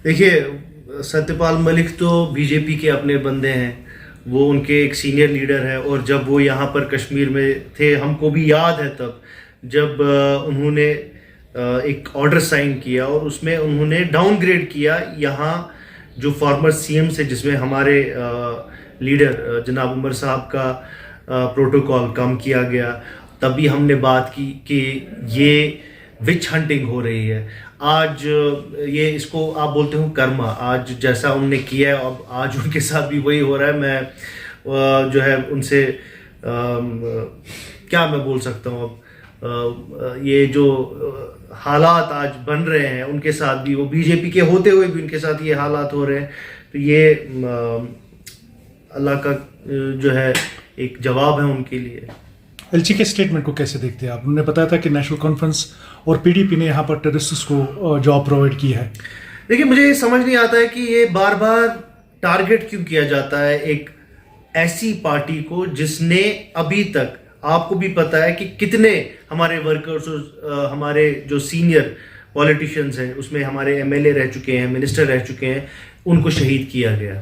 देखिए, सत्यपाल मलिक तो बीजेपी के अपने बंदे हैं। वो उनके एक सीनियर लीडर है, और जब वो यहाँ पर कश्मीर में थे, हमको भी याद है तब जब उन्होंने एक ऑर्डर साइन किया और उसमें उन्होंने डाउनग्रेड किया यहाँ जो फॉर्मर सीएम से, जिसमें हमारे लीडर जनाब उमर साहब का प्रोटोकॉल कम किया गया। तभी हमने बात की कि ये विच हंटिंग हो रही है। आज ये इसको आप बोलते हो कर्मा, आज जैसा उनने किया है अब आज उनके साथ भी वही हो रहा है। मैं जो है उनसे क्या मैं बोल सकता हूँ अब, ये जो हालात आज बन रहे हैं उनके साथ भी, वो बीजेपी के होते हुए भी उनके साथ ये हालात हो रहे हैं। तो ये अल्लाह का जो है एक जवाब है उनके लिए। एलजी के स्टेटमेंट को कैसे देखते हैं आप? उन्होंने बताया था कि नेशनल कॉन्फ्रेंस और पीडीपी ने यहाँ पर टेररिस्ट्स को जॉब प्रोवाइड की है। देखिए, मुझे ये समझ नहीं आता है कि ये बार बार टारगेट क्यों किया जाता है एक ऐसी पार्टी को जिसने अभी तक, आपको भी पता है कि कितने हमारे वर्कर्स, हमारे जो सीनियर पॉलिटिशियंस हैं उसमें हमारे एमएलए रह चुके हैं, मिनिस्टर रह चुके हैं, उनको शहीद किया गया।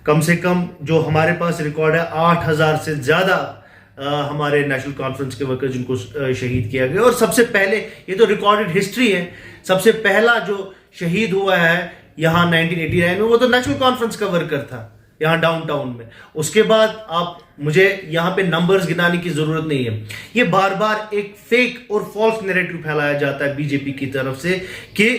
कम से कम जो हमारे पास रिकॉर्ड है 8,000 से ज़्यादा हमारे नेशनल कॉन्फ्रेंस के वर्कर्स जिनको शहीद किया गया। और सबसे पहले, ये तो रिकॉर्डेड हिस्ट्री है, सबसे पहला जो शहीद हुआ है यहाँ 1989 में, वो तो नेशनल कॉन्फ्रेंस का वर्कर था यहाँ डाउनटाउन में। उसके बाद आप, मुझे यहाँ पे नंबर्स गिनाने की जरूरत नहीं है। ये बार बार एक फेक और फॉल्स नैरेटिव फैलाया जाता है बीजेपी की तरफ से कि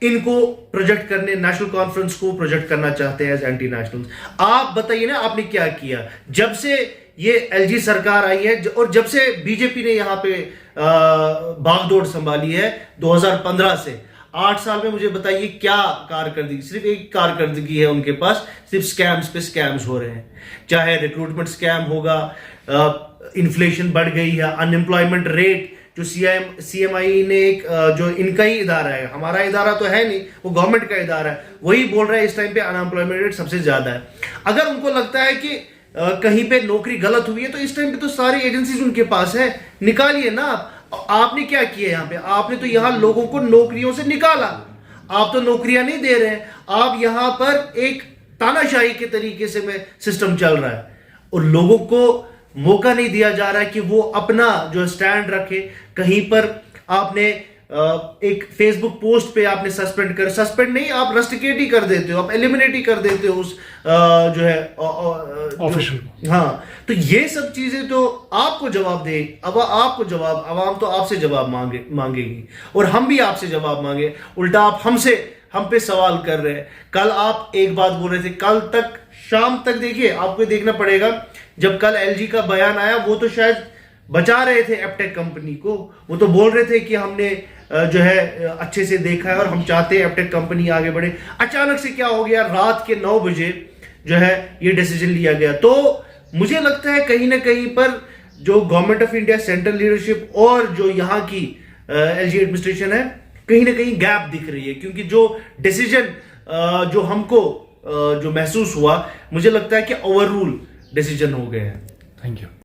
इनको प्रोजेक्ट करने, नेशनल कॉन्फ्रेंस को प्रोजेक्ट करना चाहते हैं एज एंटी नेशनल्स। आप बताइए ना, आपने क्या किया जब से ये एलजी सरकार आई है और जब से बीजेपी ने यहाँ पे बागडोर संभाली है 2015 से 8 साल में, मुझे बताइए क्या कारकर्दगी, सिर्फ एक कारकर्दगी है उनके पास, सिर्फ स्कैम्स पे स्कैम्स हो रहे हैं। चाहे रिक्रूटमेंट स्कैम होगा, इन्फ्लेशन बढ़ गई है, अनएम्प्लॉयमेंट रेट जो सीएमआई ने एक जो इनका ही इदारा है, हमारा इदारा तो है नहीं, वो गवर्नमेंट का इदारा है, वही बोल रहा है इस टाइम पे अनएम्प्लॉयमेंट रेट सबसे ज्यादा है। अगर उनको लगता है कि कहीं पे नौकरी गलत हुई है तो इस टाइम पे तो सारी एजेंसीज उनके पास है, निकालिए ना आप। आपने क्या किया यहाँ पे? आपने तो यहाँ लोगों को नौकरियों से निकाला। आप तो नौकरियां नहीं दे रहे हैं, आप यहाँ पर एक तानाशाही के तरीके से में सिस्टम चल रहा है और लोगों को मौका नहीं दिया जा रहा है कि वो अपना जो स्टैंड रखे। कहीं पर आपने एक फेसबुक पोस्ट पे आपने सस्पेंड नहीं, आप रस्टिकेट ही कर देते हो, आप एलिमिनेट ही कर देते हो उस जो है ऑफिशियल। हाँ, तो ये सब चीजें तो आपको जवाब दे, अब आपको जवाब, आवाम तो आपसे जवाब मांगेगी और हम भी आपसे जवाब मांगे। उल्टा आप हम पे सवाल कर रहे हैं। कल आप एक बात बोल रहे थे, कल तक शाम तक देखिए, आपको देखना पड़ेगा, जब कल एलजी का बयान आया वो तो शायद बचा रहे थे एप्टेक कंपनी को, वो तो बोल रहे थे कि हमने जो है अच्छे से देखा है और हम चाहते हैं एप्टेक कंपनी आगे बढ़े। अचानक से क्या हो गया, रात के 9 बजे जो है ये डिसीजन लिया गया। तो मुझे लगता है कहीं ना कहीं पर जो government of India, central leadership और जो यहाँ की एलजी एडमिनिस्ट्रेशन है, कहीं ना कहीं गैप दिख रही है। क्योंकि जो डिसीजन जो हमको जो महसूस हुआ, मुझे लगता है कि ओवर रूल डिसीजन हो गए हैं। Thank you.